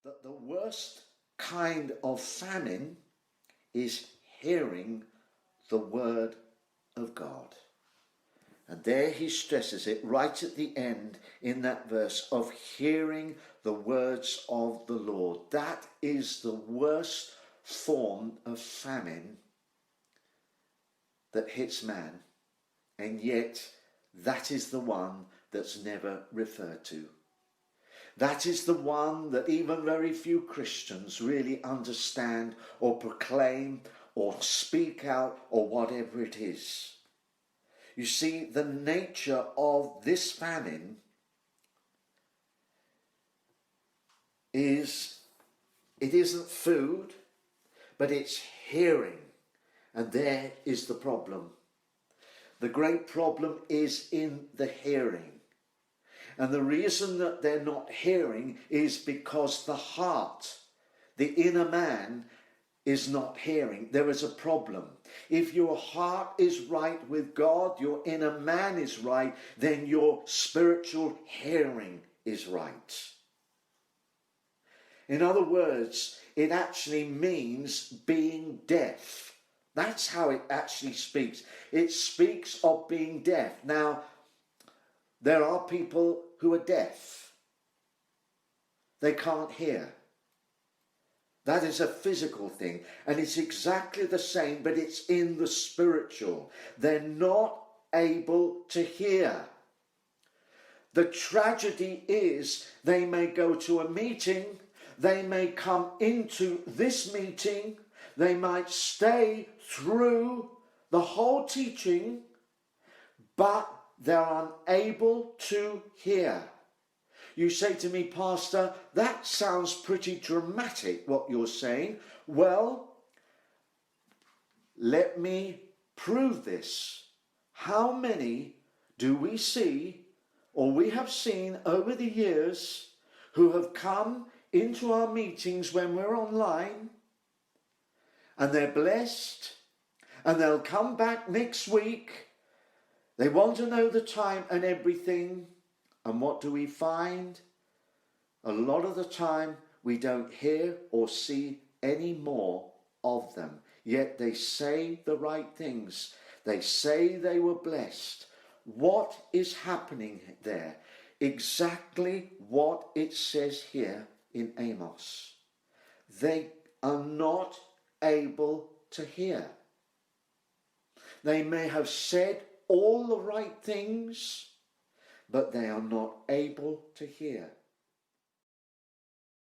that the worst kind of famine is hearing the word of God. And there he stresses it right at the end in that verse of hearing the words of the Lord. That is the worst form of famine that hits man. And yet that is the one that's never referred to. That is the one that even very few Christians really understand or proclaim or speak out or whatever it is. You see, the nature of this famine is, it isn't food, but it's hearing. And there is the problem. The great problem is in the hearing. And the reason that they're not hearing is because the heart, the inner man, is not hearing. There is a problem. If your heart is right with God, your inner man is right, then your spiritual hearing is right. In other words, it actually means being deaf. That's how it actually speaks. It speaks of being deaf. Now, there are people who are deaf. They can't hear. That is a physical thing. And it's exactly the same, but it's in the spiritual. They're not able to hear. The tragedy is they may go to a meeting, they may come into this meeting, they might stay through the whole teaching, but they're unable to hear. You say to me, Pastor, that sounds pretty dramatic, what you're saying. Well, let me prove this. How many do we see, or we have seen over the years, who have come into our meetings when we're online, and they're blessed, and they'll come back next week. They want to know the time and everything. And what do we find? A lot of the time we don't hear or see any more of them. Yet they say the right things. They say they were blessed. What is happening there? Exactly what it says here in Amos. They are not able to hear. They may have said all the right things, but they are not able to hear.